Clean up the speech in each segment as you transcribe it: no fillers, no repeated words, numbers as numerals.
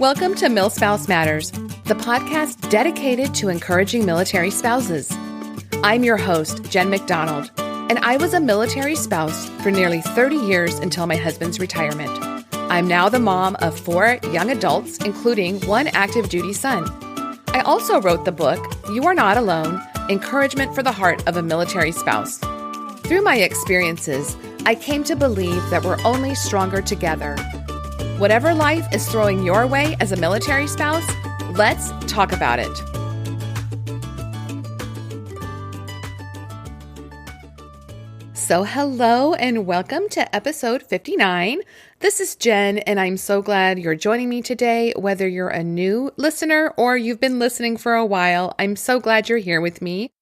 Welcome to MilSpouse Matters, the podcast dedicated to encouraging military spouses. I'm your host, Jen McDonald, and I was a military spouse for nearly 30 years until my husband's retirement. I'm now the mom of 4 young adults, including 1 active duty son. I also wrote the book, You Are Not Alone, Encouragement for the Heart of a Military Spouse. Through my experiences, I came to believe that we're only stronger together. Whatever life is throwing your way as a military spouse, let's talk about it. So hello and welcome to episode 59. This is Jen and I'm so glad you're joining me today. Whether you're a new listener or you've been listening for a while, I'm so glad you're here with me.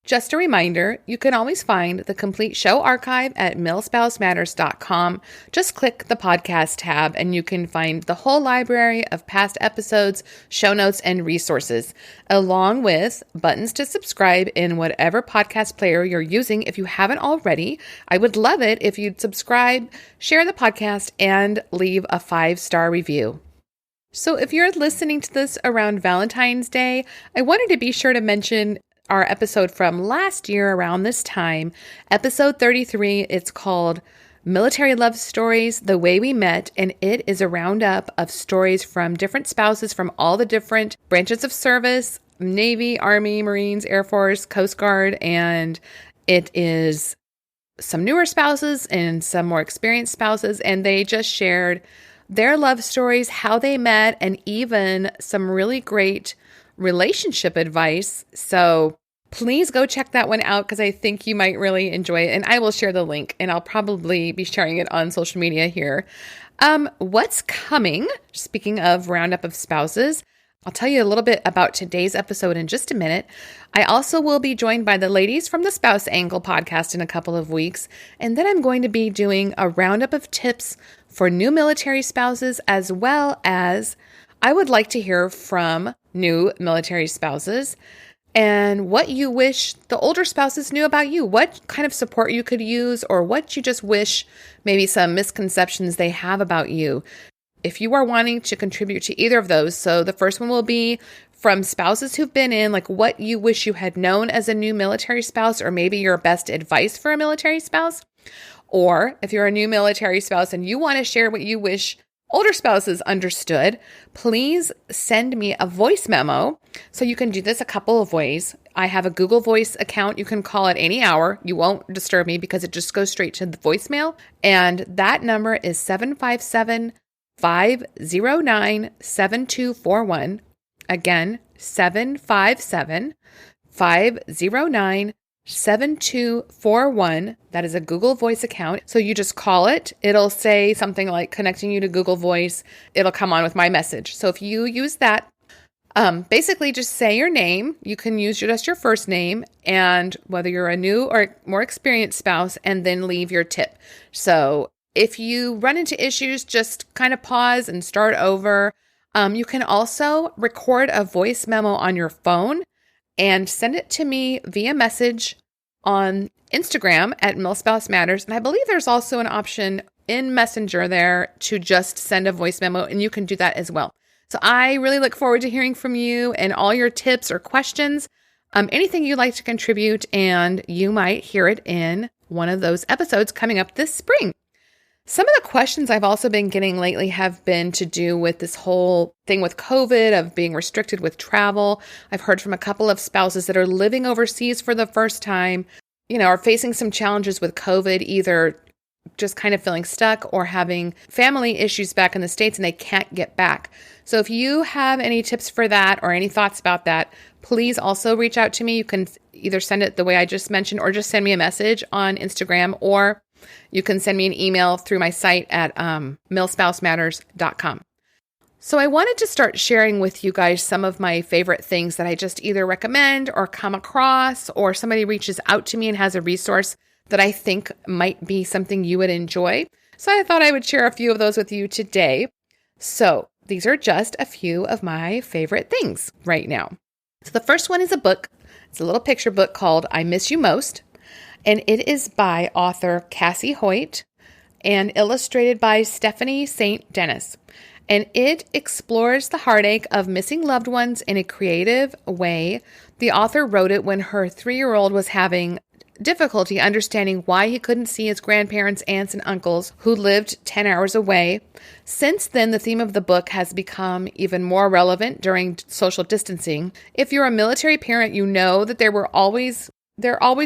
Just a reminder, you can always find the complete show archive at milspousematters.com. Just click the podcast tab and you can find the whole library of past episodes, show notes, and resources, along with buttons to subscribe in whatever podcast player you're using. If you haven't already, I would love it if you'd subscribe, share the podcast, and leave a 5-star review. So if you're listening to this around Valentine's Day, I wanted to be sure to mention our episode from last year around this time, episode 33. It's called Military Love Stories, The Way We Met, and it is a roundup of stories from different spouses from all the different branches of service, Navy, Army, Marines, Air Force, Coast Guard, and it is some newer spouses and some more experienced spouses, and they just shared their love stories, how they met, and even some really great relationship advice. So please go check that one out because I think you might really enjoy it. And I will share the link and I'll probably be sharing it on social media here. What's coming? Speaking of roundup of spouses, I'll tell you a little bit about today's episode in just a minute. I also will be joined by the ladies from the Spouse Angle podcast in a couple of weeks. And then I'm going to be doing a roundup of tips for new military spouses, as well as I would like to hear from new military spouses and what you wish the older spouses knew about you, what kind of support you could use, or what you just wish maybe some misconceptions they have about you. If you are wanting to contribute to either of those, so the first one will be from spouses who've been in, like what you wish you had known as a new military spouse, or maybe your best advice for a military spouse. Or if you're a new military spouse and you want to share what you wish older spouses understood, please send me a voice memo. So you can do this a couple of ways. I have a Google Voice account. You can call at any hour. You won't disturb me because it just goes straight to the voicemail. And that number is 757-509-7241. Again, 757-509-7241. That is a Google Voice account. So you just call it. It'll say something like connecting you to Google Voice. It'll come on with my message. So if you use that, basically just say your name. You can use just your first name and whether you're a new or more experienced spouse, and then leave your tip. So if you run into issues, just kind of pause and start over. You can also record a voice memo on your phone and send it to me via message on Instagram at MilSpouse Matters. And I believe there's also an option in Messenger there to just send a voice memo, and you can do that as well. So I really look forward to hearing from you and all your tips or questions, anything you'd like to contribute, and you might hear it in one of those episodes coming up this spring. Some of the questions I've also been getting lately have been to do with this whole thing with COVID, of being restricted with travel. I've heard from a couple of spouses that are living overseas for the first time, are facing some challenges with COVID, either just kind of feeling stuck or having family issues back in the States and they can't get back. So if you have any tips for that or any thoughts about that, please also reach out to me. You can either send it the way I just mentioned or just send me a message on Instagram, or you can send me an email through my site at milspousematters.com. So I wanted to start sharing with you guys some of my favorite things that I just either recommend or come across, or somebody reaches out to me and has a resource that I think might be something you would enjoy. So I thought I would share a few of those with you today. So these are just a few of my favorite things right now. So the first one is a book. It's a little picture book called I Miss You Most. And it is by author Cassie Hoyt and illustrated by Stephanie St. Dennis. and it explores the heartache of missing loved ones in a creative way. The author wrote it when her 3-year-old was having difficulty understanding why he couldn't see his grandparents, aunts, and uncles who lived 10 hours away. Since then, the theme of the book has become even more relevant during social distancing. If you're a military parent, you know that there are always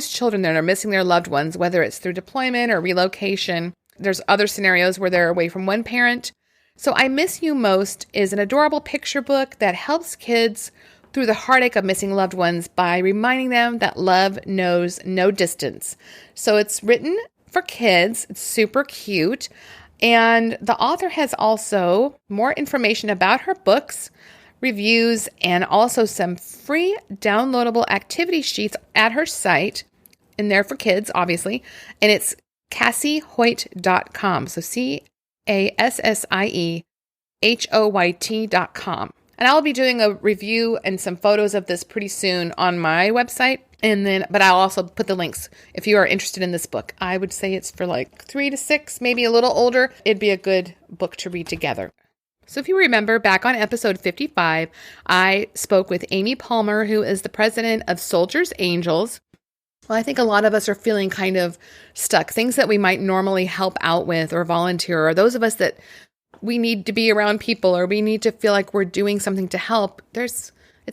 children that are missing their loved ones, whether it's through deployment or relocation. There's other scenarios where they're away from one parent. So I Miss You Most is an adorable picture book that helps kids through the heartache of missing loved ones by reminding them that love knows no distance. So it's written for kids. It's super cute. And the author has also more information about her books, reviews, and also some free downloadable activity sheets at her site. And they're for kids, obviously. And it's CassieHoyt.com. So CassieHoyt.com. And I'll be doing a review and some photos of this pretty soon on my website. But I'll also put the links if you are interested in this book. I would say it's for like 3 to 6, maybe a little older. It'd be a good book to read together. So if you remember back on episode 55, I spoke with Amy Palmer, who is the president of Soldiers Angels. Well, I think a lot of us are feeling kind of stuck. Things that we might normally help out with or volunteer, or those of us that we need to be around people, or we need to feel like we're doing something to help. It's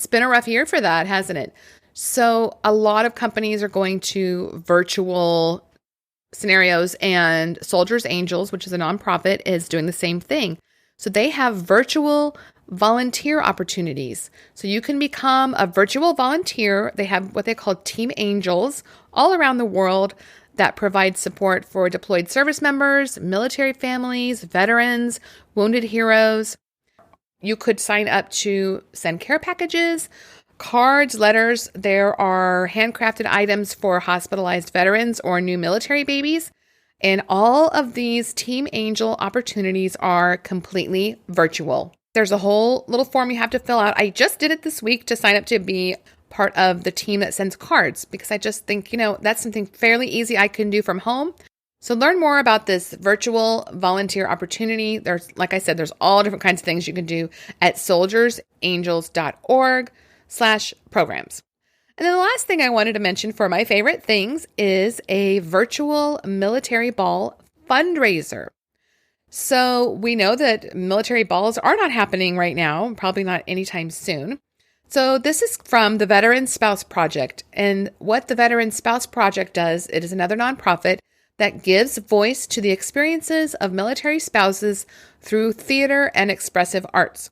been a rough year for that, hasn't it? So a lot of companies are going to virtual scenarios, and Soldiers Angels, which is a nonprofit, is doing the same thing. So they have virtual volunteer opportunities. So you can become a virtual volunteer. They have what they call Team Angels all around the world that provide support for deployed service members, military families, veterans, wounded heroes. You could sign up to send care packages, cards, letters. There are handcrafted items for hospitalized veterans or new military babies. And all of these Team Angel opportunities are completely virtual. There's a whole little form you have to fill out. I just did it this week to sign up to be part of the team that sends cards, because I just think, that's something fairly easy I can do from home. So learn more about this virtual volunteer opportunity. Like I said, there's all different kinds of things you can do at soldiersangels.org/programs. And then the last thing I wanted to mention for my favorite things is a virtual military ball fundraiser. So we know that military balls are not happening right now, probably not anytime soon. So this is from the Veteran Spouse Project. And what the Veteran Spouse Project does, it is another nonprofit that gives voice to the experiences of military spouses through theater and expressive arts.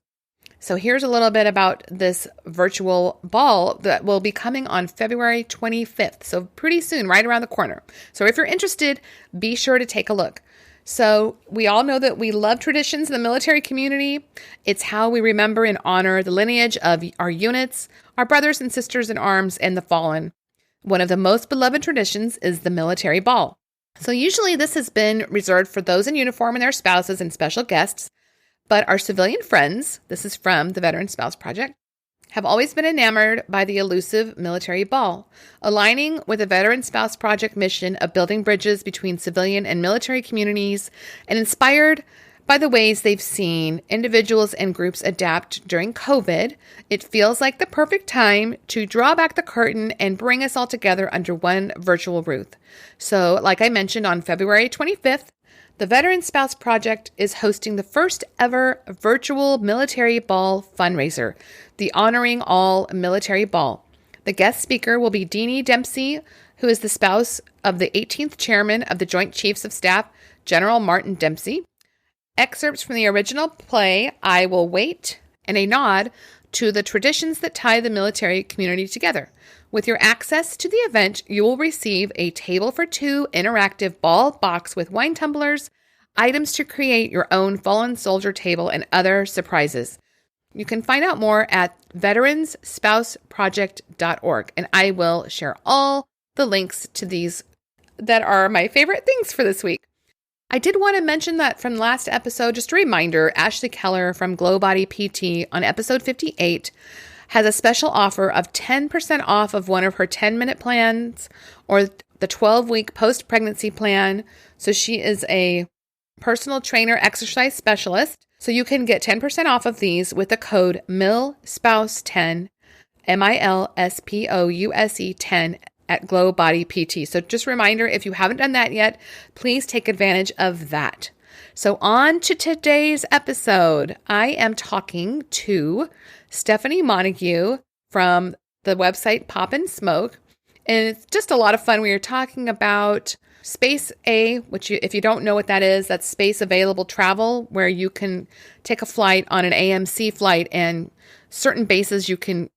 So here's a little bit about this virtual ball that will be coming on February 25th. So pretty soon, right around the corner. So if you're interested, be sure to take a look. So we all know that we love traditions in the military community. It's how we remember and honor the lineage of our units, our brothers and sisters in arms, and the fallen. One of the most beloved traditions is the military ball. So usually this has been reserved for those in uniform and their spouses and special guests. But our civilian friends, this is from the Veteran Spouse Project, have always been enamored by the elusive military ball, aligning with the Veteran Spouse Project mission of building bridges between civilian and military communities, and inspired by the ways they've seen individuals and groups adapt during COVID. It feels like the perfect time to draw back the curtain and bring us all together under one virtual roof. So, like I mentioned, on February 25th, the Veteran Spouse Project is hosting the first ever virtual military ball fundraiser, the Honoring All Military Ball. The guest speaker will be Deanie Dempsey, who is the spouse of the 18th chairman of the Joint Chiefs of Staff, General Martin Dempsey. Excerpts from the original play, I Will Wait, and a nod to the traditions that tie the military community together. With your access to the event, you will receive a table for two interactive ball box with wine tumblers, items to create your own fallen soldier table, and other surprises. You can find out more at veteransspouseproject.org, and I will share all the links to these that are my favorite things for this week. I did want to mention that from last episode, just a reminder, Ashley Keller from Glow Body PT on episode 58 has a special offer of 10% off of one of her 10-minute plans or the 12-week post-pregnancy plan. So she is a personal trainer exercise specialist. So you can get 10% off of these with the code MILSPOUSE10, MILSPOUSE 10 at Glow Body PT. So just a reminder, if you haven't done that yet, please take advantage of that. So on to today's episode, I am talking to Stephanie Montague from the website Poppin. And it's just a lot of fun. We are talking about Space A, which if you don't know what that is, that's space available travel, where you can take a flight on an AMC flight and certain bases you can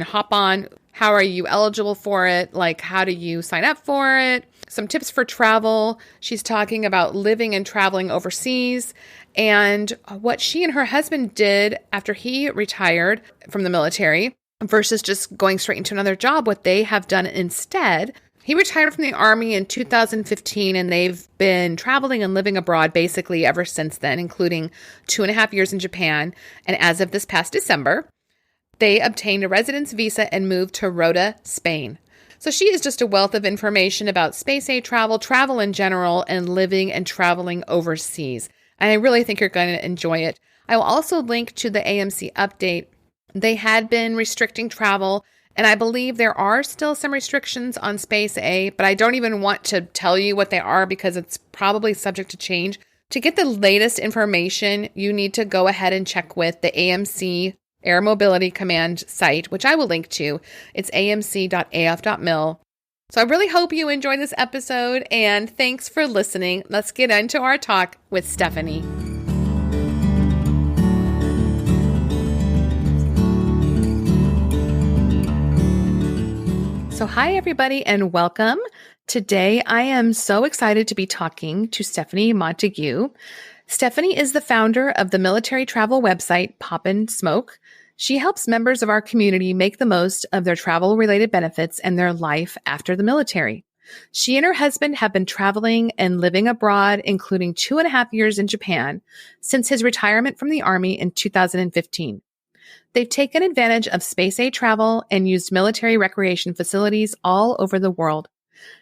hop on. How are you eligible for it? Like, how do you sign up for it? Some tips for travel. She's talking about living and traveling overseas and what she and her husband did after he retired from the military versus just going straight into another job, what they have done instead. He retired from the Army in 2015, and they've been traveling and living abroad basically ever since then, including 2.5 years in Japan. And as of this past December, they obtained a residence visa and moved to Rota, Spain. So she is just a wealth of information about space age travel in general, and living and traveling overseas. And I really think you're going to enjoy it. I will also link to the AMC update. They had been restricting travel, and I believe there are still some restrictions on Space A, but I don't even want to tell you what they are because it's probably subject to change. To get the latest information, you need to go ahead and check with the AMC Air Mobility Command site, which I will link to. It's amc.af.mil. So I really hope you enjoy this episode, and thanks for listening. Let's get into our talk with Stephanie. So hi, everybody, and welcome. Today, I am so excited to be talking to Stephanie Montague. Stephanie is the founder of the military travel website Poppin. She helps members of our community make the most of their travel-related benefits and their life after the military. She and her husband have been traveling and living abroad, including 2.5 years in Japan, since his retirement from the Army in 2015. They've taken advantage of space-age travel and used military recreation facilities all over the world.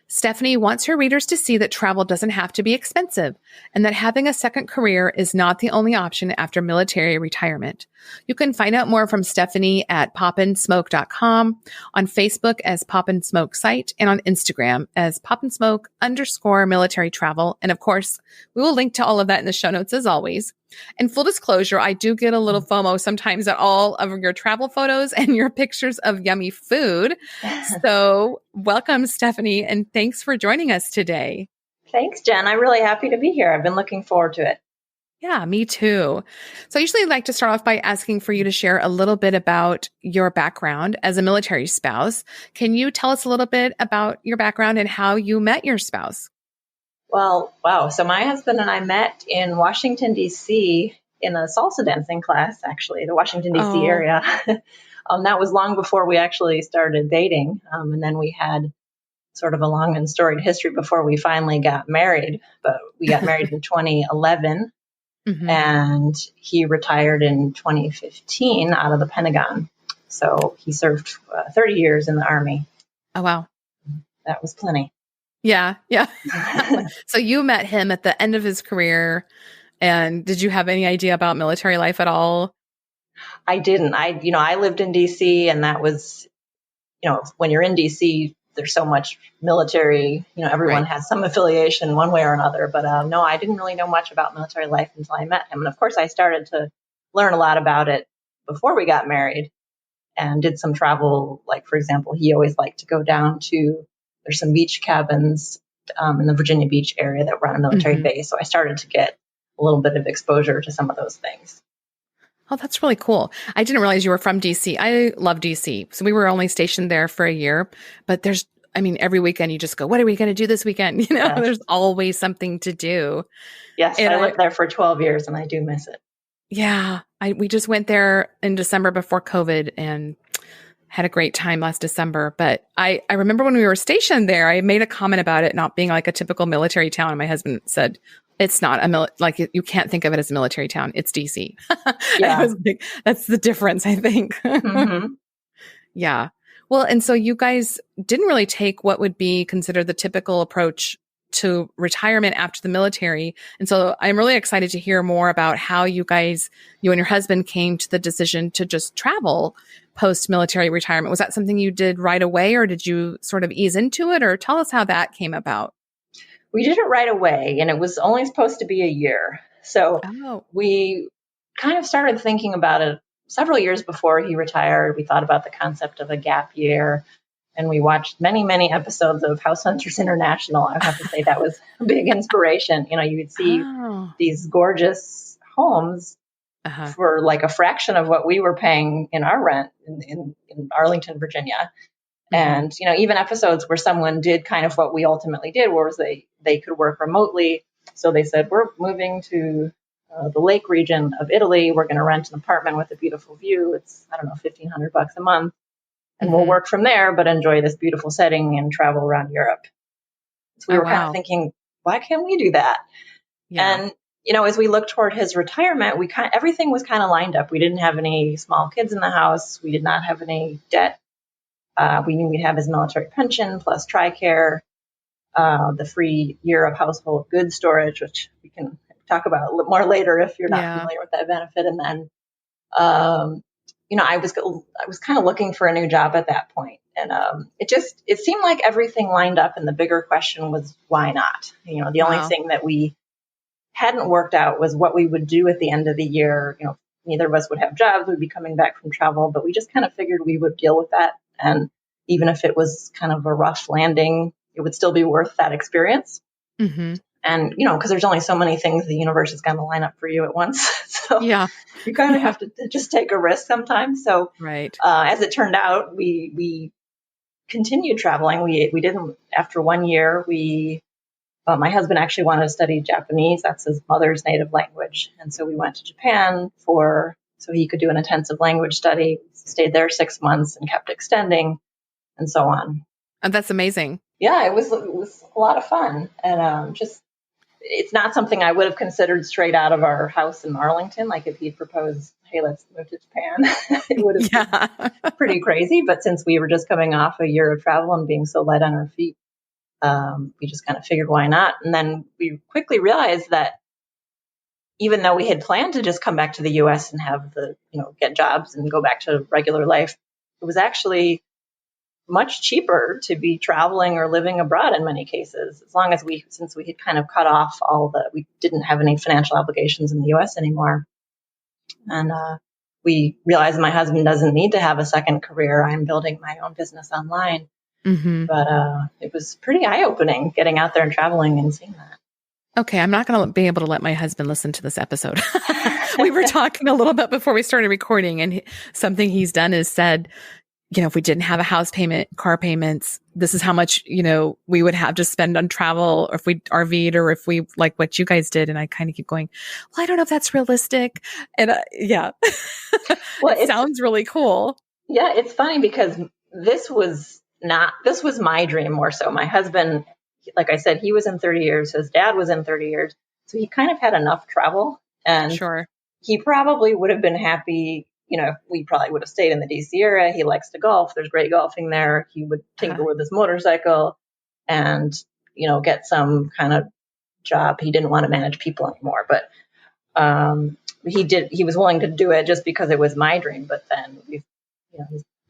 Stephanie wants her readers to see that travel doesn't have to be expensive and that having a second career is not the only option after military retirement. You can find out more from Stephanie at poppinsmoke.com, on Facebook as Poppin Smoke Site, and on Instagram as poppinsmoke_military travel. And of course, we will link to all of that in the show notes as always. And full disclosure, I do get a little FOMO sometimes at all of your travel photos and your pictures of yummy food. So welcome, Stephanie, and thanks for joining us today. Thanks, Jen. I'm really happy to be here. I've been looking forward to it. Yeah, me too. So I usually like to start off by asking for you to share a little bit about your background as a military spouse. Can you tell us a little bit about your background and how you met your spouse? Well, wow. So my husband and I met in Washington, D.C. in a salsa dancing class, actually, the Washington, D.C. area. That was long before we actually started dating. And then we had sort of a long and storied history before we finally got married. But we got married in 2011, and he retired in 2015 out of the Pentagon. So he served 30 years in the Army. Oh, wow. That was plenty. Yeah. So you met him at the end of his career. And did you have any idea about military life at all? I didn't. I lived in DC, and that was, when you're in DC, there's so much military, everyone has some affiliation one way or another. But no, I didn't really know much about military life until I met him. And of course, I started to learn a lot about it before we got married and did some travel. Like, for example, he always liked to go down to, there's some beach cabins in the Virginia Beach area that were on a military base. So I started to get a little bit of exposure to some of those things. Oh, that's really cool. I didn't realize you were from DC. I love DC. So we were only stationed there for a year, but every weekend you just go, what are we going to do this weekend? Yes. There's always something to do. Yes. And I lived there for 12 years and I do miss it. Yeah. We just went there in December before COVID and had a great time last December. But I remember when we were stationed there, I made a comment about it not being like a typical military town. And my husband said, it's not you can't think of it as a military town. It's DC. Yeah. That's the difference, I think. Yeah. Well, and so you guys didn't really take what would be considered the typical approach to retirement after the military. And so I'm really excited to hear more about how you and your husband came to the decision to just travel post-military retirement. Was that something you did right away, or did you sort of ease into it, or tell us how that came about? We did it right away, and it was only supposed to be a year. So we kind of started thinking about it several years before he retired. We thought about the concept of a gap year, and we watched many, many episodes of House Hunters International. I have to say that was a big inspiration. You would see these gorgeous homes for like a fraction of what we were paying in our rent in Arlington, Virginia. And, even episodes where someone did kind of what we ultimately did, whereas they could work remotely. So they said, we're moving to the lake region of Italy. We're going to rent an apartment with a beautiful view. It's, I don't know, $1,500 a month. And we'll work from there, but enjoy this beautiful setting and travel around Europe. So we were kind of thinking, why can't we do that? Yeah. And, as we looked toward his retirement, everything was kind of lined up. We didn't have any small kids in the house. We did not have any debt. We knew we'd have his military pension plus TRICARE, the free year of household goods storage, which we can talk about a little more later if you're not familiar with that benefit. And then, I was kind of looking for a new job at that point. And it seemed like everything lined up. And the bigger question was, why not? The only thing that we hadn't worked out was what we would do at the end of the year. Neither of us would have jobs. We'd be coming back from travel, but we just kind of figured we would deal with that. And even if it was kind of a rough landing, it would still be worth that experience. Mm-hmm. And, because there's only so many things the universe is going to line up for you at once. So you kind of have to just take a risk sometimes. So as it turned out, we continued traveling. We didn't, after 1 year, my husband actually wanted to study Japanese. That's his mother's native language. And so we went to Japan so he could do an intensive language study, stayed there 6 months and kept extending and so on. And that's amazing. Yeah, it was a lot of fun. And it's not something I would have considered straight out of our house in Arlington. Like if he'd proposed, hey, let's move to Japan, it would have been pretty crazy. But since we were just coming off a year of travel and being so light on our feet, we just kind of figured, why not? And then we quickly realized that even though we had planned to just come back to the U.S. and have get jobs and go back to regular life, it was actually much cheaper to be traveling or living abroad in many cases, as long as since we had kind of cut off we didn't have any financial obligations in the U.S. anymore. And we realized my husband doesn't need to have a second career. I'm building my own business online. Mm-hmm. But it was pretty eye-opening getting out there and traveling and seeing that. Okay, I'm not going to be able to let my husband listen to this episode. We were talking a little bit before we started recording, and something he's done is said, if we didn't have a house payment, car payments, this is how much, we would have to spend on travel, or if we RV'd, or if we like what you guys did. And I kind of keep going, well, I don't know if that's realistic. And well, it sounds really cool. Yeah, it's funny because this was my dream more so. My husband, like I said, he was in 30 years. His dad was in 30 years. So he kind of had enough travel. And he probably would have been happy, if we probably would have stayed in the DC area. He likes to golf. There's great golfing there. He would tinker with his motorcycle and, get some kind of job. He didn't want to manage people anymore. But he was willing to do it just because it was my dream. But then he's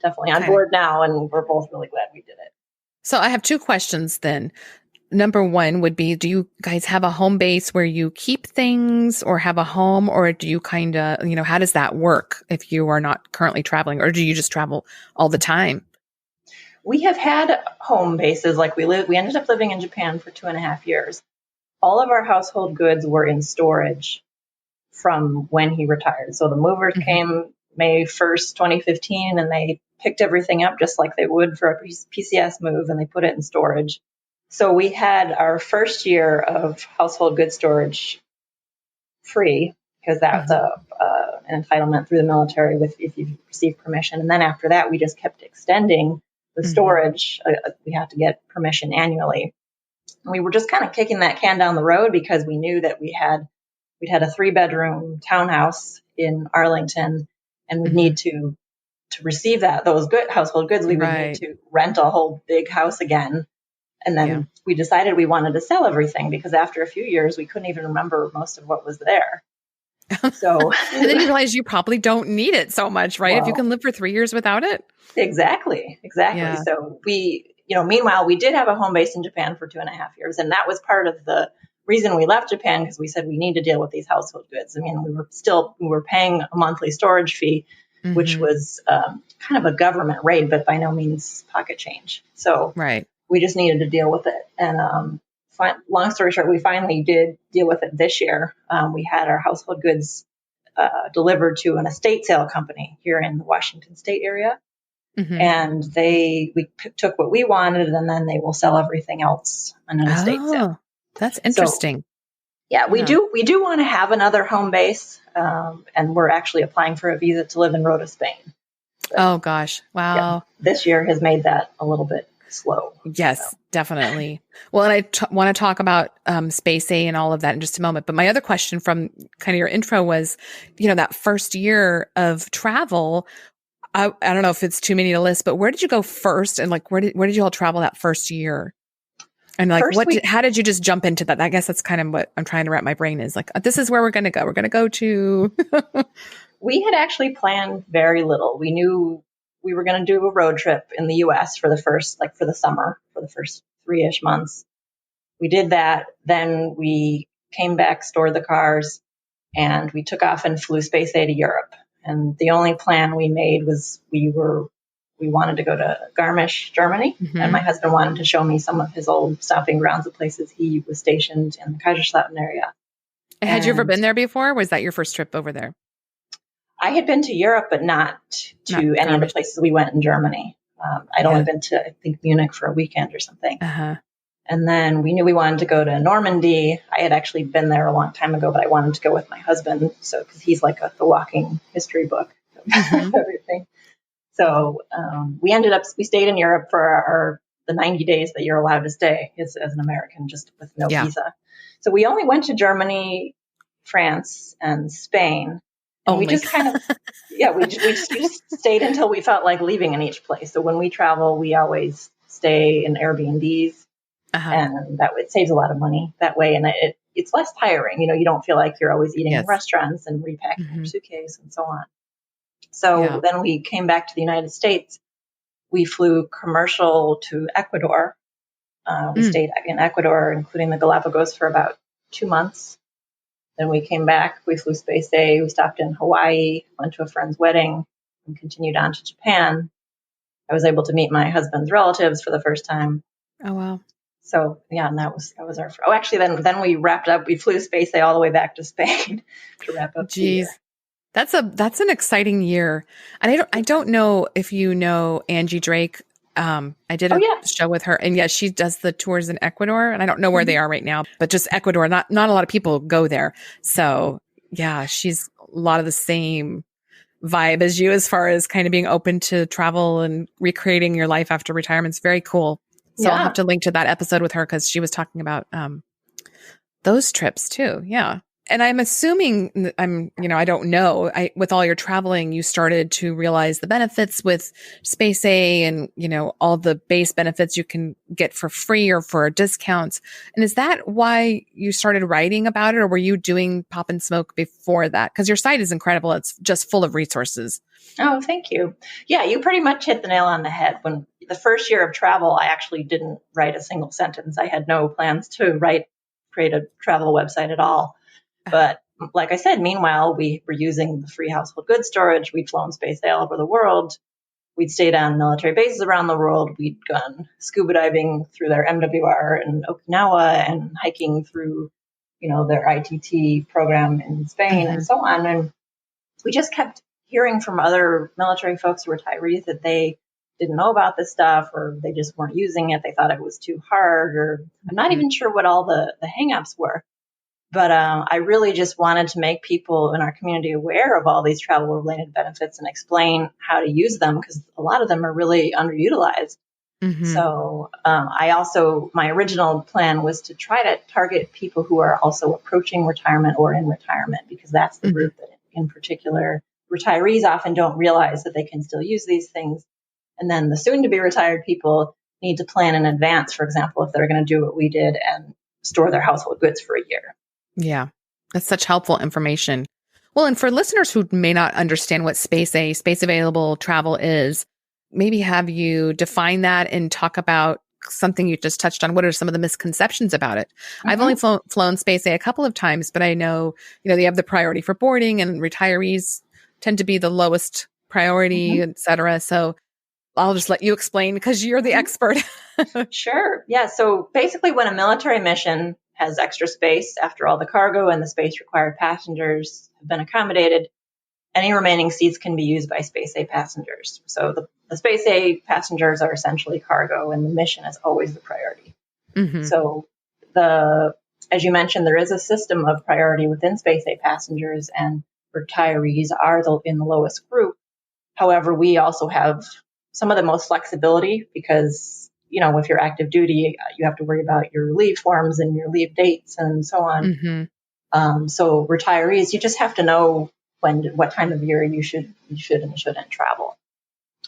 definitely on board now, and we're both really glad we did it. So I have two questions then. Number one would be, do you guys have a home base where you keep things or have a home, or do you kind of, how does that work if you are not currently traveling, or do you just travel all the time? We have had home bases. Like we ended up living in Japan for 2.5 years. All of our household goods were in storage from when he retired. So the movers came May 1st, 2015, and they picked everything up just like they would for a PCS move, and they put it in storage. So we had our first year of household goods storage free, because that's an entitlement through the military if you receive permission. And then after that, we just kept extending the storage. We had to get permission annually. And we were just kind of kicking that can down the road because we knew that we'd had a 3-bedroom townhouse in Arlington, and we'd need to receive those good household goods. We would need to rent a whole big house again. And then we decided we wanted to sell everything because after a few years, we couldn't even remember most of what was there. So, and then you realize you probably don't need it so much, right? Well, if you can live for 3 years without it. Exactly. Yeah. So meanwhile, we did have a home base in Japan for 2.5 years. And that was part of the reason we left Japan, because we said we need to deal with these household goods. I mean, we were paying a monthly storage fee, which was kind of a government rate, but by no means pocket change. So we just needed to deal with it. And long story short, we finally did deal with it this year. We had our household goods delivered to an estate sale company here in the Washington State area. And we took what we wanted, and then they will sell everything else on an estate sale. That's interesting. So, we do want to have another home base, and we're actually applying for a visa to live in Rota, Spain. But, oh gosh, wow! Yeah, this year has made that a little bit slow. Yes, definitely. Well, and I want to talk about Space A and all of that in just a moment. But my other question from kind of your intro was, that first year of travel. I don't know if it's too many to list, but where did you go first? And like, where did you all travel that first year? And like, how did you just jump into that? I guess that's kind of what I'm trying to wrap my brain is like, this is where we're going to go. We're going to go to. We had actually planned very little. We knew we were going to do a road trip in the U.S. for the summer, for the first 3-ish months. We did that. Then we came back, stored the cars, and we took off and flew Space A to Europe. And the only plan we made was we wanted to go to Garmisch, Germany. And my husband wanted to show me some of his old stomping grounds of places he was stationed in the Kaiserslautern area. Had you ever been there before? Was that your first trip over there? I had been to Europe, but not to any of the places we went in Germany. I'd only been to, I think, Munich for a weekend or something. And then we knew we wanted to go to Normandy. I had actually been there a long time ago, but I wanted to go with my husband. So, because he's like the walking history book of everything. So we stayed in Europe for the 90 days that you're allowed to stay as an American, just with no visa. So we only went to Germany, France, and Spain. And we just kind of, we just stayed until we felt like leaving in each place. So when we travel, we always stay in Airbnbs. And it saves a lot of money that way. And it's less tiring. You don't feel like you're always eating in restaurants and repacking your suitcase and so on. So then we came back to the United States. We flew commercial to Ecuador. We stayed in Ecuador, including the Galapagos, for about 2 months. Then we came back. We flew Space A. We stopped in Hawaii, went to a friend's wedding, and continued on to Japan. I was able to meet my husband's relatives for the first time. Oh, wow. So, and that was our. Oh, actually, then we wrapped up. We flew Space A all the way back to Spain to wrap up. Jeez, that's an exciting year. And I don't know if you know Angie Drake. I did a show with her, and she does the tours in Ecuador, and I don't know where they are right now, but just Ecuador. Not a lot of people go there. So she's a lot of the same vibe as you, as far as kind of being open to travel and recreating your life after retirement. It's very cool. So I'll have to link to that episode with her, because she was talking about those trips too. Yeah. And I'm assuming, I don't know, with all your traveling, you started to realize the benefits with Space A and, all the base benefits you can get for free or for discounts. And is that why you started writing about it, or were you doing Pop and Smoke before that? Because your site is incredible. It's just full of resources. Oh, thank you. Yeah, you pretty much hit the nail on the head. When the first year of travel, I actually didn't write a single sentence. I had no plans to create a travel website at all. But like I said, meanwhile, we were using the free household goods storage. We'd flown Space A all over the world. We'd stayed on military bases around the world. We'd gone scuba diving through their MWR in Okinawa and hiking through, their ITT program in Spain and so on. And we just kept hearing from other military folks, retirees, that they didn't know about this stuff, or they just weren't using it. They thought it was too hard, or I'm not even sure what all the hangups were. But I really just wanted to make people in our community aware of all these travel-related benefits and explain how to use them, because a lot of them are really underutilized. So my original plan was to try to target people who are also approaching retirement or in retirement, because that's the group that in particular retirees often don't realize that they can still use these things. And then the soon-to-be retired people, need to plan in advance, for example, if they're going to do what we did and store their household goods for a year. Yeah, that's such helpful information. Well, and for listeners who may not understand what space available travel is, maybe have you define that and talk about something you just touched on. What are some of the misconceptions about it? Mm-hmm. I've only flown Space A couple of times, but I know, they have the priority for boarding, and retirees tend to be the lowest priority, et cetera. So I'll just let you explain because you're the expert. Sure. Yeah. So basically, when a military mission has extra space after all the cargo and the space required passengers have been accommodated, any remaining seats can be used by Space A passengers. So the Space A passengers are essentially cargo, and the mission is always the priority. Mm-hmm. So as you mentioned, there is a system of priority within Space A passengers, and retirees are in the lowest group. However, we also have some of the most flexibility because, if you're active duty, you have to worry about your leave forms and your leave dates and so on. Mm-hmm. So retirees, you just have to know what time of year you should and shouldn't travel.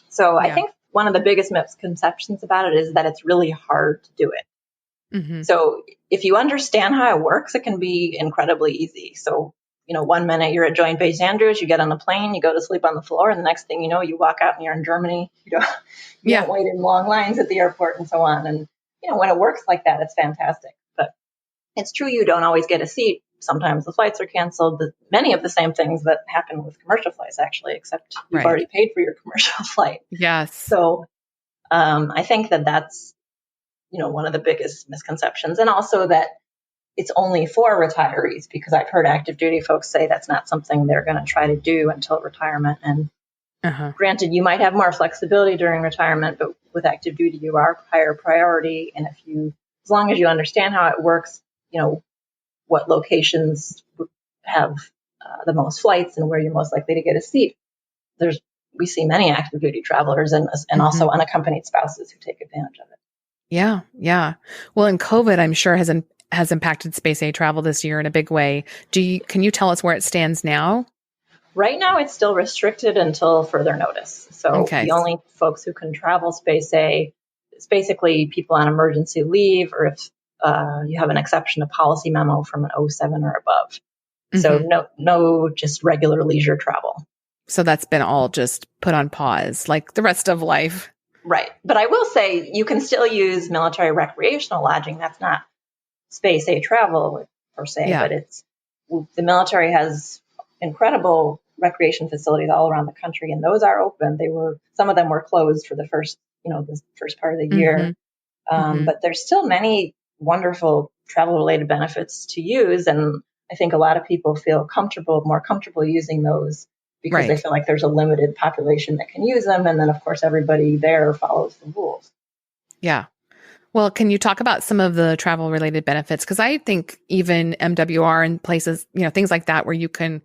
So I think one of the biggest misconceptions about it is that it's really hard to do it. Mm-hmm. So if you understand how it works, it can be incredibly easy. So, 1 minute you're at Joint Base Andrews, you get on a plane, you go to sleep on the floor, and the next thing you know, you walk out and you're in Germany. You don't wait in long lines at the airport and so on. And, when it works like that, it's fantastic. But it's true, you don't always get a seat. Sometimes the flights are canceled. Many of the same things that happen with commercial flights, actually, except you've already paid for your commercial flight. Yes. So I think that's, one of the biggest misconceptions. And also that it's only for retirees, because I've heard active duty folks say that's not something they're going to try to do until retirement. And granted, you might have more flexibility during retirement, but with active duty, you are higher priority. And as long as you understand how it works, what locations have the most flights and where you're most likely to get a seat. We see many active duty travelers and also unaccompanied spouses who take advantage of it. Yeah. Yeah. Well, and COVID, I'm sure has impacted Space A travel this year in a big way. Can you tell us where it stands now? Right now, it's still restricted until further notice. So the only folks who can travel Space A is basically people on emergency leave, or if you have an exception to policy memo from an 07 or above. Mm-hmm. So no, just regular leisure travel. So that's been all just put on pause, like the rest of life. Right. But I will say you can still use military recreational lodging. That's not Space A travel per se, but the military has incredible recreation facilities all around the country, and those are open. Some of them were closed for the first part of the year. But there's still many wonderful travel related benefits to use. And I think a lot of people feel more comfortable using those because they feel like there's a limited population that can use them. And then, of course, everybody there follows the rules. Yeah. Well, can you talk about some of the travel related benefits? Because I think even MWR and places, things like that, where you can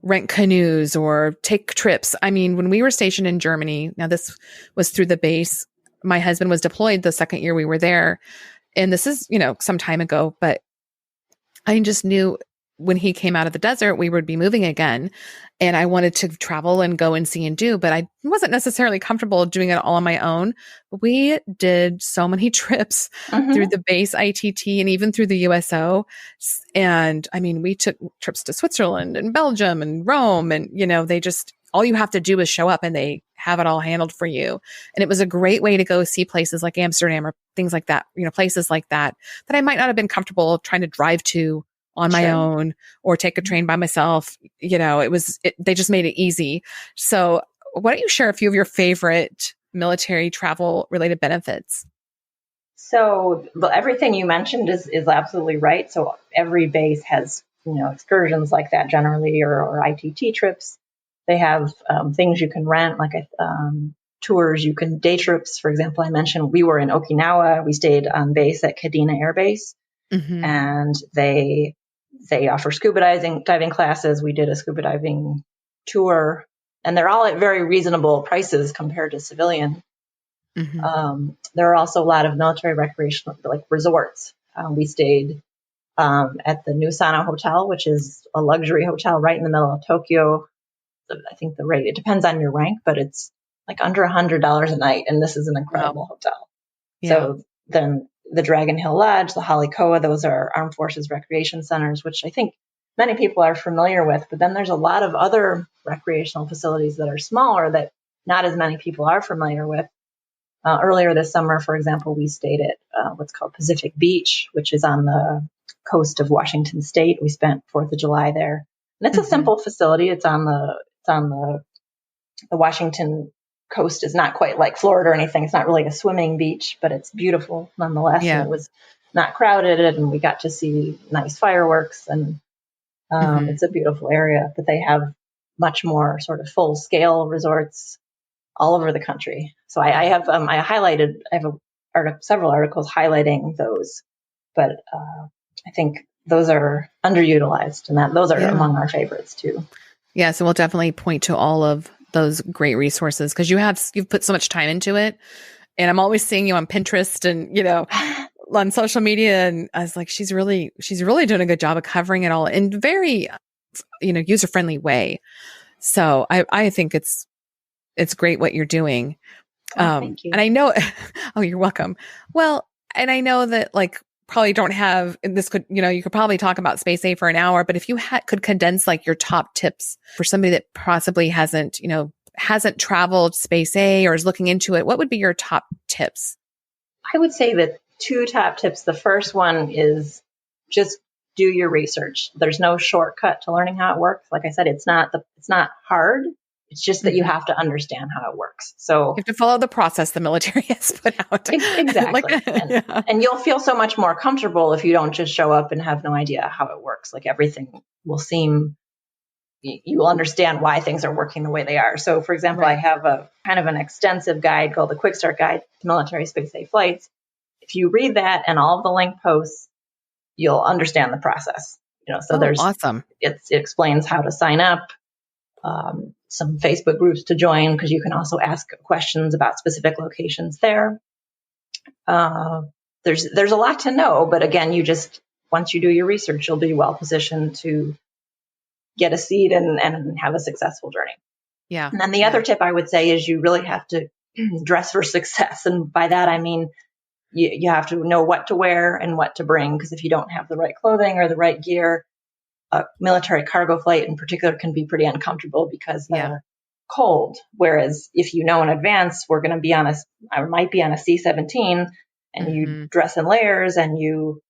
rent canoes or take trips. I mean, when we were stationed in Germany, now this was through the base. My husband was deployed the second year we were there. And this is, some time ago, but I just knew when he came out of the desert, we would be moving again. And I wanted to travel and go and see and do, but I wasn't necessarily comfortable doing it all on my own. But we did so many trips through the base ITT and even through the USO. And I mean, we took trips to Switzerland and Belgium and Rome, and, all you have to do is show up and they have it all handled for you. And it was a great way to go see places like Amsterdam or things like that, places like that I might not have been comfortable trying to drive to on my own or take a train by myself. They just made it easy. So why don't you share a few of your favorite military travel related benefits? So everything you mentioned is absolutely right. So every base has, excursions like that generally, or ITT trips. They have things you can rent, like tours. You can day trips. For example, I mentioned we were in Okinawa. We stayed on base at Kadena Air Base, and they offer scuba diving classes. We did a scuba diving tour, and they're all at very reasonable prices compared to civilian. There are also a lot of military recreational, like resorts. We stayed at the Nusana Hotel, which is a luxury hotel right in the middle of Tokyo. I think the rate, it depends on your rank, but it's like under $100 a night. And this is an incredible hotel. Yeah. So then the Dragon Hill Lodge, the Halikoa, those are Armed Forces Recreation Centers, which I think many people are familiar with. But then there's a lot of other recreational facilities that are smaller that not as many people are familiar with. Earlier this summer, for example, we stayed at what's called Pacific Beach, which is on the coast of Washington State. We spent 4th of July there. And it's a simple facility. It's on the Washington coast. Is not quite like Florida or anything. It's not really a swimming beach, but it's beautiful nonetheless. Yeah. And it was not crowded, and we got to see nice fireworks, and it's a beautiful area. But they have much more sort of full scale resorts all over the country. So I have several articles highlighting those, but I think those are underutilized, and those are among our favorites too. Yeah, so we'll definitely point to all of those great resources because you've put so much time into it, and I'm always seeing you on Pinterest and on social media, and I was like, she's really doing a good job of covering it all in very user friendly way. So I think it's great what you're doing. Thank you. And I know, oh, you're welcome. Well, and I know that probably don't have this you could probably talk about Space A for an hour, but if you could condense your top tips for somebody that possibly hasn't traveled Space A or is looking into it, what would be your top tips? I would say that 2 top tips. The first one is just do your research. There's no shortcut to learning how it works. Like I said, it's not hard. It's just that you have to understand how it works. So you have to follow the process the military has put out. Exactly. And you'll feel so much more comfortable if you don't just show up and have no idea how it works. Everything will seem, you will understand why things are working the way they are. So for example, I have a kind of an extensive guide called the Quick Start Guide to Military Space A Flights. If you read that and all of the link posts, you'll understand the process. There's awesome. It explains how to sign up, some Facebook groups to join, because you can also ask questions about specific locations there. There's a lot to know, but again, once you do your research, you'll be well positioned to get a seat and have a successful journey. Yeah. And then the other tip I would say is you really have to dress for success. And by that, I mean, you have to know what to wear and what to bring, because if you don't have the right clothing or the right gear, a military cargo flight in particular can be pretty uncomfortable because they're cold. Whereas if you know in advance, we're going to be I might be on a C-17, and you dress in layers and you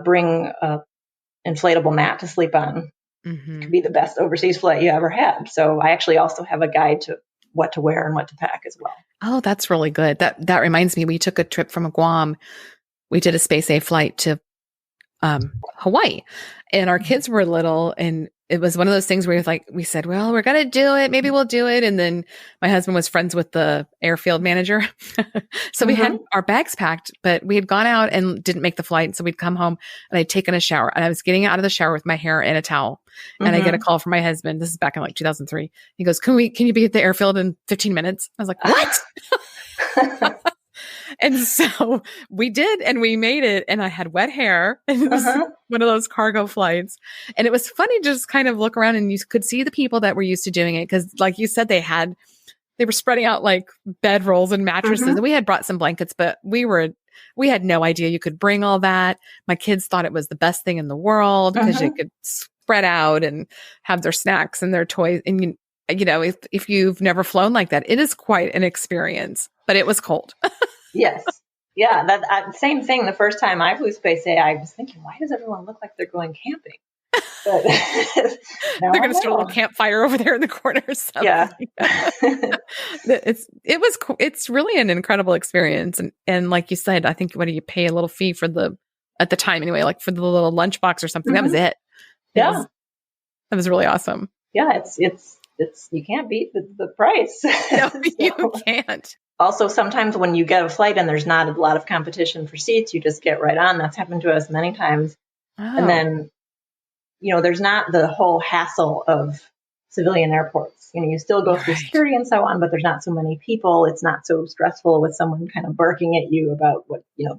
bring a inflatable mat to sleep on. It could be the best overseas flight you ever had. So I actually also have a guide to what to wear and what to pack as well. Oh, that's really good. That reminds me, we took a trip from Guam. We did a Space A flight to Hawaii, and our kids were little, and it was one of those things where we said, well, we're going to do it. Maybe we'll do it. And then my husband was friends with the airfield manager. So we had our bags packed, but we had gone out and didn't make the flight. So we'd come home and I'd taken a shower, and I was getting out of the shower with my hair in a towel. And I get a call from my husband. This is back in 2003. He goes, can you be at the airfield in 15 minutes? I was like, what? And so we did, and we made it, and I had wet hair, and it was one of those cargo flights. And it was funny to just kind of look around, and you could see the people that were used to doing it. Cause like you said, they were spreading out bed rolls and mattresses, and we had brought some blankets, but we had no idea you could bring all that. My kids thought it was the best thing in the world because you could spread out and have their snacks and their toys. And if you've never flown like that, it is quite an experience, but it was cold. Yes. Yeah. That same thing. The first time I flew Space A, I was thinking, why does everyone look like they're going camping? But they're going to start a little campfire over there in the corner. Yeah. It's really an incredible experience. And like you said, I think, what do you pay a little fee for at the time anyway, for the little lunchbox or something. That was it. That was really awesome. Yeah. It's you can't beat the price. No, you can't. Also, sometimes when you get a flight and there's not a lot of competition for seats, you just get right on. That's happened to us many times. Oh. And then, there's not the whole hassle of civilian airports. You still go through security and so on, but there's not so many people. It's not so stressful with someone kind of barking at you about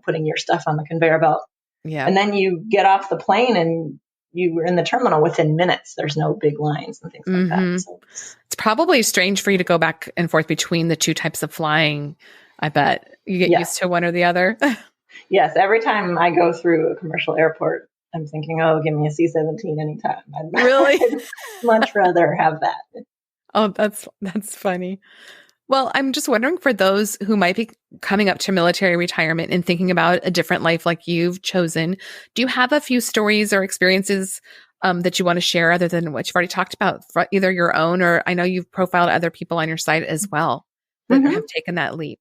putting your stuff on the conveyor belt. Yeah. And then you get off the plane and you were in the terminal within minutes. There's no big lines and things like that. So it's probably strange for you to go back and forth between the two types of flying, I bet. You get Yes. used to one or the other. Yes. Every time I go through a commercial airport, I'm thinking, oh, give me a C-17 anytime. Really? I'd much rather have that. Oh, that's funny. Well, I'm just wondering for those who might be coming up to military retirement and thinking about a different life like you've chosen, do you have a few stories or experiences that you want to share other than what you've already talked about, for either your own or I know you've profiled other people on your site as well that Mm-hmm. have taken that leap?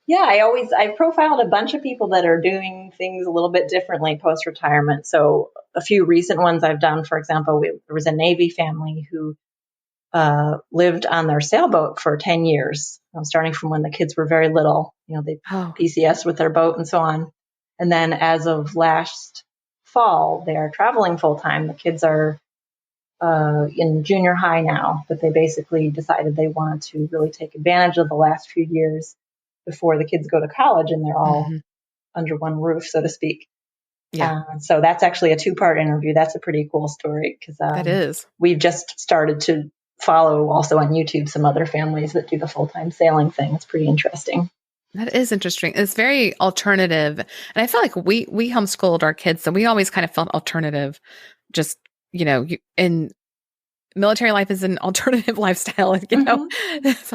Yeah, I profiled a bunch of people that are doing things a little bit differently post retirement. So a few recent ones I've done, for example, there was a Navy family who lived on their sailboat for 10 years, starting from when the kids were very little. They Oh. PCS with their boat and so on. And then as of last fall, they are traveling full time. The kids are in junior high now, but they basically decided they wanted to really take advantage of the last few years before the kids go to college and they're all under one roof, so to speak. Yeah. So that's actually a 2-part interview. That's a pretty cool story because That is. we've just started to follow also on YouTube some other families that do the full-time sailing thing. It's pretty interesting. That is interesting. It's very alternative. And I feel like we homeschooled our kids, so we always kind of felt alternative. Just, in military life is an alternative lifestyle, So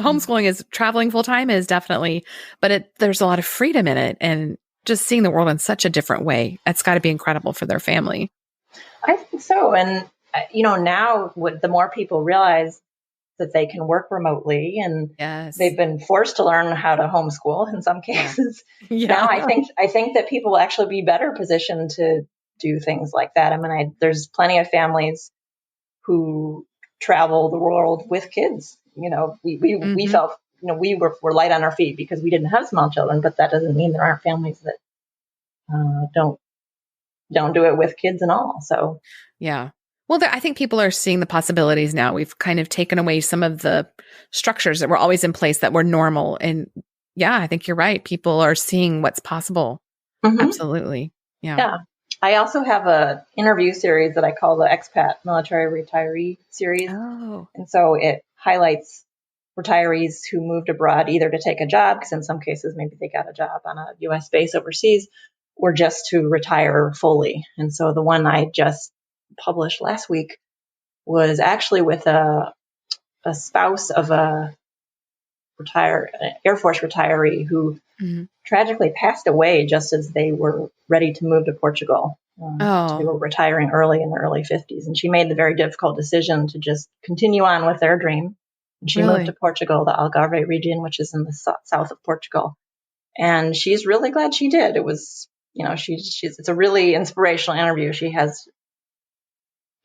homeschooling is traveling full time is definitely, but there's a lot of freedom in it and just seeing the world in such a different way. That's got to be incredible for their family. I think so. And, now the more people realize that they can work remotely and Yes. they've been forced to learn how to homeschool in some cases. Yeah. Now I think that people will actually be better positioned to do things like that. I mean, there's plenty of families who travel the world with kids. We felt, we were light on our feet because we didn't have small children, but that doesn't mean there aren't families that don't do it with kids and all. So, yeah. Well, I think people are seeing the possibilities now. We've kind of taken away some of the structures that were always in place that were normal. And yeah, I think you're right. People are seeing what's possible. Absolutely. Yeah. Yeah. I also have a interview series that I call the Expat Military Retiree Series. Oh. And so it highlights retirees who moved abroad either to take a job, because in some cases maybe they got a job on a U.S. base overseas, or just to retire fully. And so the one I just published last week was actually with a spouse of a Air Force retiree who tragically passed away just as they were ready to move to Portugal. They were retiring early in their early 50s. And she made the very difficult decision to just continue on with their dream. And she moved to Portugal, the Algarve region, which is in the south of Portugal. And she's really glad she did. It was, it's a really inspirational interview. She has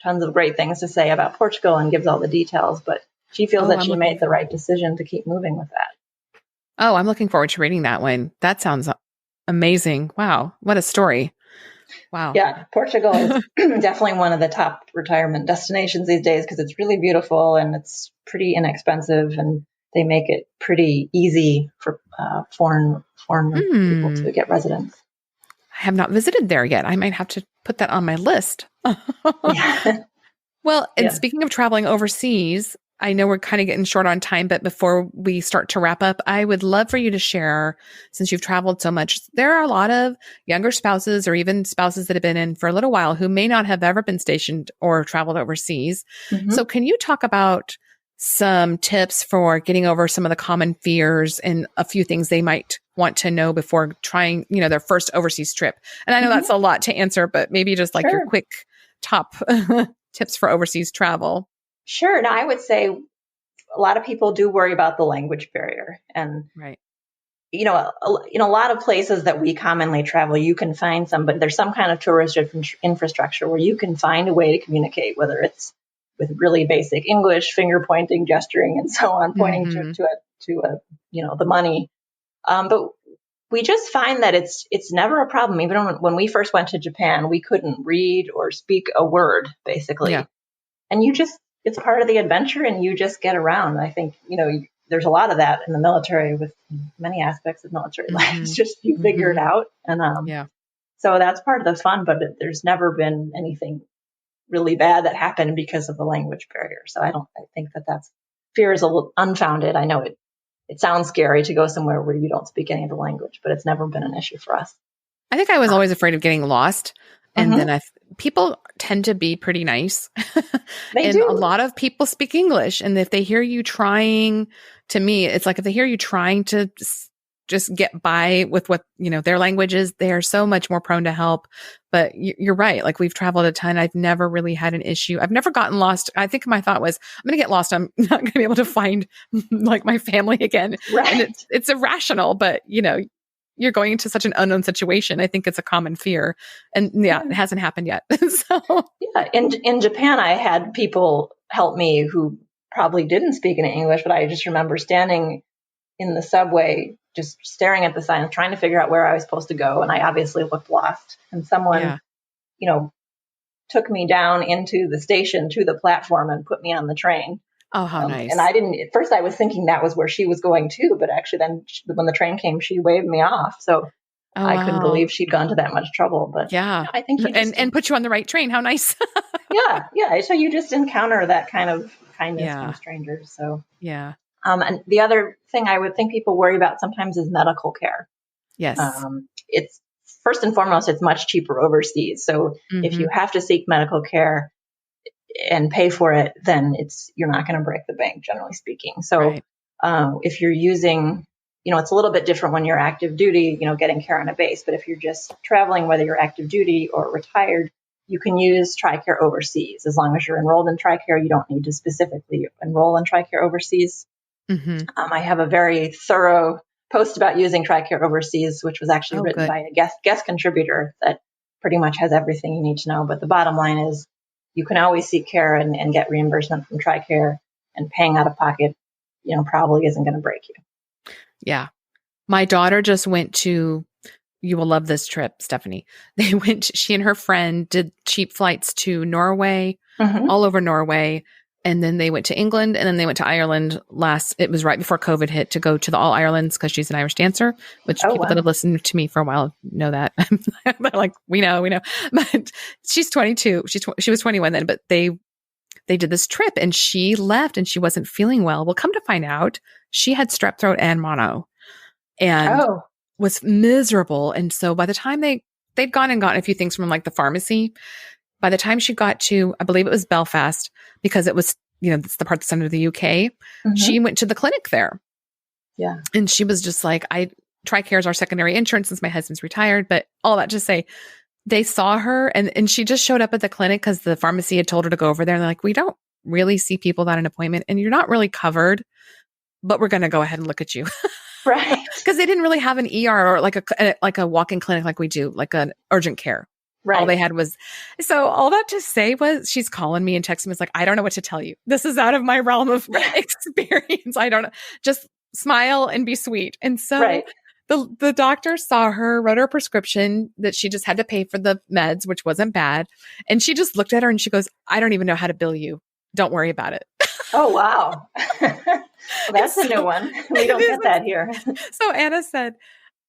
tons of great things to say about Portugal and gives all the details, but she feels that she made the right decision to keep moving with that. Oh, I'm looking forward to reading that one. That sounds amazing. Wow. What a story. Wow. Yeah. Portugal is definitely one of the top retirement destinations these days because it's really beautiful and it's pretty inexpensive and they make it pretty easy for foreign people to get residence. I have not visited there yet. I might have to put that on my list. Yeah. Well, and speaking of traveling overseas, I know we're kind of getting short on time, but before we start to wrap up, I would love for you to share, since you've traveled so much, there are a lot of younger spouses or even spouses that have been in for a little while who may not have ever been stationed or traveled overseas. So can you talk about some tips for getting over some of the common fears and a few things they might want to know before trying, their first overseas trip? And I know that's a lot to answer, but maybe just like your quick top tips for overseas travel. Sure. Now, I would say a lot of people do worry about the language barrier. And, in a lot of places that we commonly travel, you can find there's some kind of tourist infrastructure where you can find a way to communicate, whether it's with really basic English, finger pointing, gesturing, and so on, pointing to the money. But we just find that it's never a problem. Even when we first went to Japan, we couldn't read or speak a word, basically. Yeah. And it's part of the adventure and you just get around. I think, there's a lot of that in the military with many aspects of military life. It's just you figure it out. And so that's part of the fun, but there's never been anything really bad that happened because of the language barrier. So I think that's fear is a little unfounded. I know it sounds scary to go somewhere where you don't speak any of the language, but it's never been an issue for us. I think I was always afraid of getting lost. And Mm-hmm. then people tend to be pretty nice. They and do. a lot of people speak English. And if they hear you trying, to me, it's like if they hear you trying to just get by with what, their language is, they are so much more prone to help. But you're right. Like we've traveled a ton. I've never really had an issue. I've never gotten lost. I think my thought was, I'm going to get lost. I'm not going to be able to find like my family again. Right. And it's irrational, but you're going into such an unknown situation. I think it's a common fear. And it hasn't happened yet. So yeah, in Japan, I had people help me who probably didn't speak any English, but I just remember standing in the subway, just staring at the signs, trying to figure out where I was supposed to go. And I obviously looked lost. And someone, took me down into the station to the platform and put me on the train. Oh, how nice. And at first I was thinking that was where she was going too, but actually then when the train came, she waved me off. So I couldn't believe she'd gone to that much trouble, but I think and put you on the right train. How nice. Yeah. So you just encounter that kind of kindness from strangers. So yeah. And the other thing I would think people worry about sometimes is medical care. Yes. It's first and foremost, it's much cheaper overseas. So if you have to seek medical care and pay for it, then you're not going to break the bank, generally speaking. So if you're using, it's a little bit different when you're active duty, getting care on a base. But if you're just traveling, whether you're active duty or retired, you can use TRICARE overseas. As long as you're enrolled in TRICARE, you don't need to specifically enroll in TRICARE overseas. I have a very thorough post about using TRICARE overseas, which was actually written by a guest contributor that pretty much has everything you need to know. But the bottom line is you can always seek care and get reimbursement from TRICARE, and paying out of pocket, probably isn't going to break you. Yeah. My daughter just went to, you will love this trip, Stephanie. She and her friend did cheap flights to Norway, all over Norway. And then they went to England, and then they went to Ireland it was right before COVID hit, to go to the All Irelands because she's an Irish dancer, which people that have listened to me for a while know that. They're like, we know. But she's 22. She was 21 then, but they did this trip and she left and she wasn't feeling well. Well, come to find out, she had strep throat and mono and was miserable. And so by the time they'd gone and gotten a few things from like the pharmacy, by the time she got to, I believe it was Belfast, because it was, it's the part that's under the UK, she went to the clinic there. Yeah. And she was just like, TRICARE is our secondary insurance since my husband's retired, but all that to say, they saw her and she just showed up at the clinic because the pharmacy had told her to go over there. And they're like, we don't really see people without an appointment and you're not really covered, but we're going to go ahead and look at you. Right. Because they didn't really have an ER or like a walk-in clinic like we do, like an urgent care. Right. All they had was, so all that to say was she's calling me and texting me. It's like, I don't know what to tell you. This is out of my realm of experience. I don't know. Just smile and be sweet. And so the doctor saw her, wrote her a prescription that she just had to pay for the meds, which wasn't bad. And she just looked at her and she goes, I don't even know how to bill you. Don't worry about it. Oh, wow. Well, that's a new one. We don't get that here. So Anna said,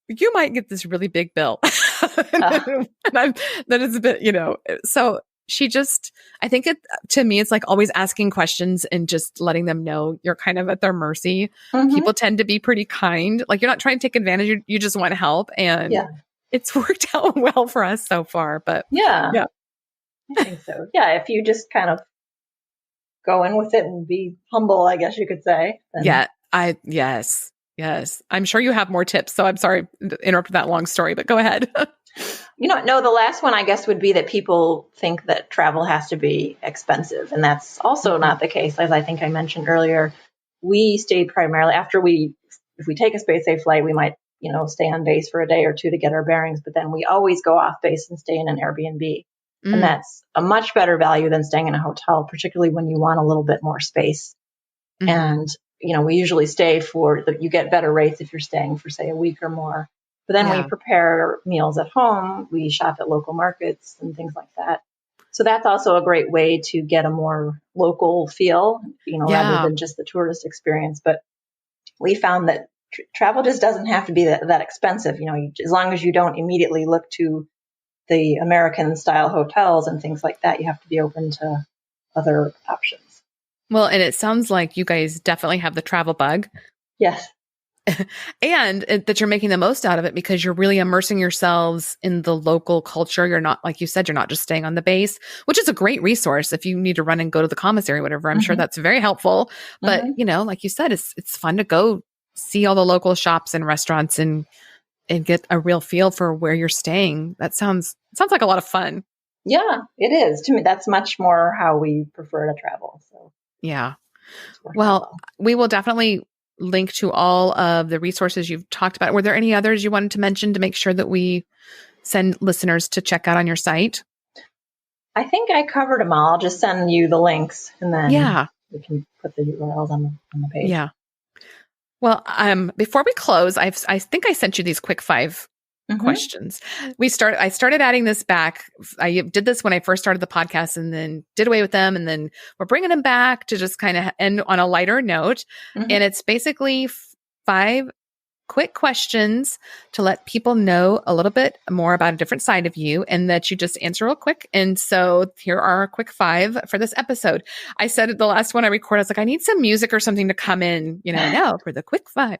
you might get this really big bill. That is a bit, so she just, I think to me, it's like always asking questions and just letting them know you're kind of at their mercy. People tend to be pretty kind. Like you're not trying to take advantage. You just want help. And it's worked out well for us so far, but yeah, I think so. Yeah. If you just kind of go in with it and be humble, I guess you could say. Then. Yes. I'm sure you have more tips. So I'm sorry to interrupt that long story, but go ahead. No, the last one I guess would be that people think that travel has to be expensive. And that's also not the case. As I think I mentioned earlier, we stay primarily if we take a space safe flight, we might, stay on base for a day or two to get our bearings, but then we always go off base and stay in an Airbnb. And that's a much better value than staying in a hotel, particularly when you want a little bit more space. And we usually stay you get better rates if you're staying for, say, a week or more. But then we prepare meals at home. We shop at local markets and things like that. So that's also a great way to get a more local feel, rather than just the tourist experience. But we found that travel just doesn't have to be that expensive. As long as you don't immediately look to the American style hotels and things like that, you have to be open to other options. Well, and it sounds like you guys definitely have the travel bug. Yes. And that you're making the most out of it because you're really immersing yourselves in the local culture. You're not, like you said, you're not just staying on the base, which is a great resource if you need to run and go to the commissary, whatever. I'm sure that's very helpful. But, like you said, it's fun to go see all the local shops and restaurants and get a real feel for where you're staying. That sounds like a lot of fun. Yeah, it is. To me, that's much more how we prefer to travel. So yeah. Well, we will definitely link to all of the resources you've talked about. Were there any others you wanted to mention to make sure that we send listeners to check out on your site? I think I covered them all. I'll just send you the links and then we can put the URLs on the page. Yeah. Well, before we close, I think I sent you these quick 5 questions. I started adding this back. I did this when I first started the podcast and then did away with them. And then we're bringing them back to just kind of end on a lighter note. And it's basically 5 quick questions to let people know a little bit more about a different side of you and that you just answer real quick. And so here are a quick 5 for this episode. I said the last one I recorded, I was like, I need some music or something to come in, now for the quick 5.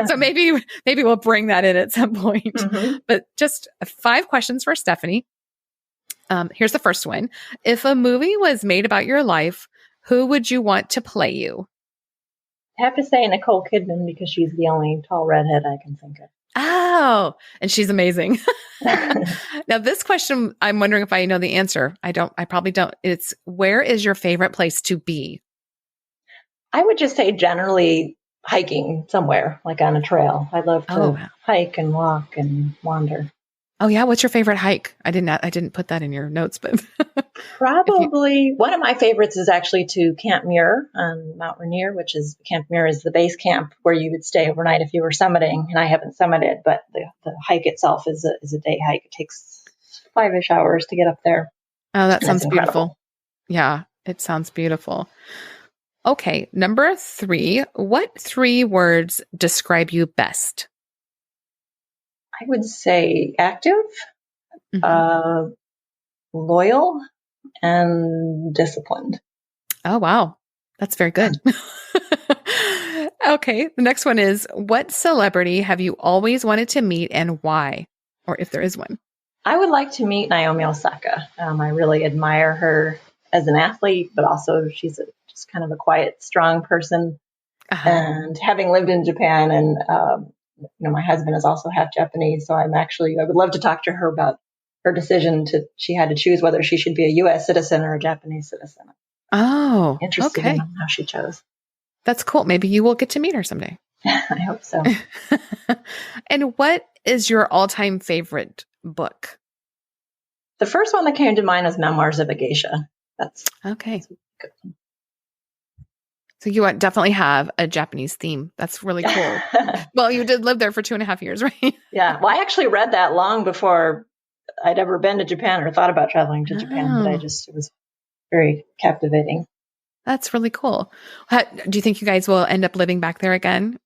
So maybe we'll bring that in at some point. But just 5 questions for Stephanie. Here's the first one. If a movie was made about your life, who would you want to play you? I have to say Nicole Kidman because she's the only tall redhead I can think of. Oh, and she's amazing. Now, this question, I'm wondering if I know the answer. I probably don't. It's, where is your favorite place to be? I would just say generally hiking somewhere, like on a trail. I love to hike and walk and wander. Oh yeah, what's your favorite hike? I didn't put that in your notes, but probably one of my favorites is actually to Camp Muir on Mount Rainier, which is Camp Muir is the base camp where you would stay overnight if you were summiting. And I haven't summited, but the hike itself is a day hike. It takes 5-ish hours to get up there. Oh, that sounds beautiful. Yeah, it sounds beautiful. Okay, number 3. What 3 words describe you best? I would say active, loyal, and disciplined. Oh, wow. That's very good. Okay. The next one is, what celebrity have you always wanted to meet and why? Or if there is one. I would like to meet Naomi Osaka. I really admire her as an athlete, but also she's just kind of a quiet, strong person. And having lived in Japan and my husband is also half Japanese, so I would love to talk to her about her decision she had to choose whether she should be a U.S. citizen or a Japanese citizen. Oh, interested in how she chose. That's cool. Maybe you will get to meet her someday. I hope so. And what is your all-time favorite book? The first one that came to mind was Memoirs of a Geisha. That's okay. That's a good one. So you definitely have a Japanese theme. That's really cool. Well, you did live there for 2.5 years, right? Yeah. Well, I actually read that long before I'd ever been to Japan or thought about traveling to Japan, but it was very captivating. That's really cool. Do you think you guys will end up living back there again?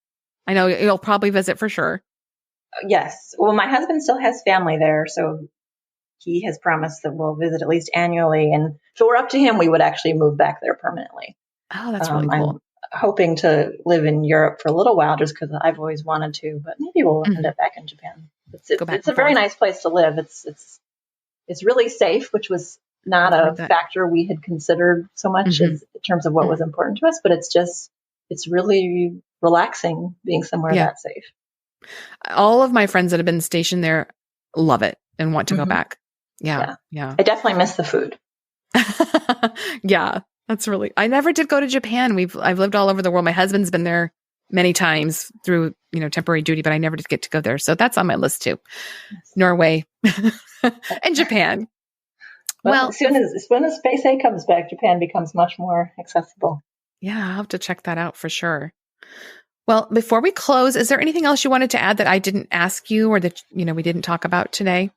I know you'll probably visit for sure. Yes. Well, my husband still has family there, so he has promised that we'll visit at least annually. And if it were up to him, we would actually move back there permanently. Oh, that's really cool. I'm hoping to live in Europe for a little while just because I've always wanted to, but maybe we'll end up back in Japan. It's a very nice place to live. It's really safe, which was not a factor we had considered so much in terms of what was important to us, but it's really relaxing being somewhere that safe. All of my friends that have been stationed there love it and want to go back. Yeah. I definitely miss the food. Yeah. I never did go to Japan. I've lived all over the world. My husband's been there many times through, temporary duty, but I never did get to go there. So that's on my list too. Yes. Norway and Japan. Well, as soon as Space A comes back, Japan becomes much more accessible. Yeah, I'll have to check that out for sure. Well, before we close, is there anything else you wanted to add that I didn't ask you or that, we didn't talk about today?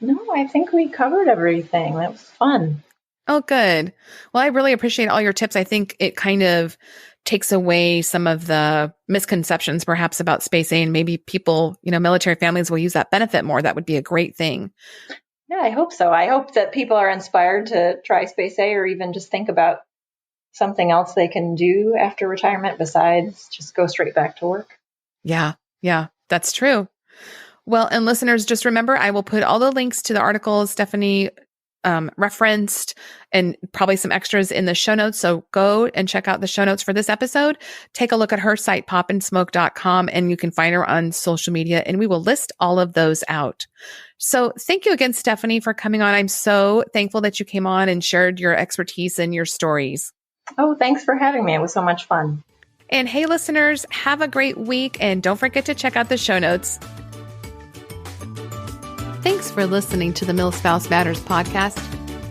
No, I think we covered everything. That was fun. Oh, good. Well, I really appreciate all your tips. I think it kind of takes away some of the misconceptions perhaps about Space A, and maybe people, military families will use that benefit more. That would be a great thing. Yeah, I hope so. I hope that people are inspired to try Space A or even just think about something else they can do after retirement besides just go straight back to work. Yeah, that's true. Well, and listeners, just remember, I will put all the links to the articles Stephanie referenced and probably some extras in the show notes. So go and check out the show notes for this episode. Take a look at her site, poppinsmoke.com, and you can find her on social media, and we will list all of those out. So thank you again, Stephanie, for coming on. I'm so thankful that you came on and shared your expertise and your stories. Oh, thanks for having me. It was so much fun. And hey, listeners, have a great week, and don't forget to check out the show notes. Thanks for listening to the MilSpouse Matters podcast.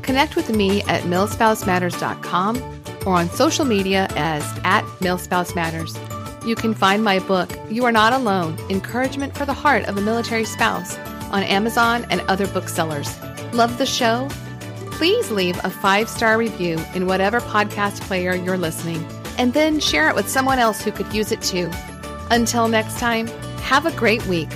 Connect with me at milspousematters.com or on social media as @milspousematters. You can find my book, You Are Not Alone, Encouragement for the Heart of a Military Spouse, on Amazon and other booksellers. Love the show? Please leave a 5-star review in whatever podcast player you're listening, and then share it with someone else who could use it too. Until next time, have a great week.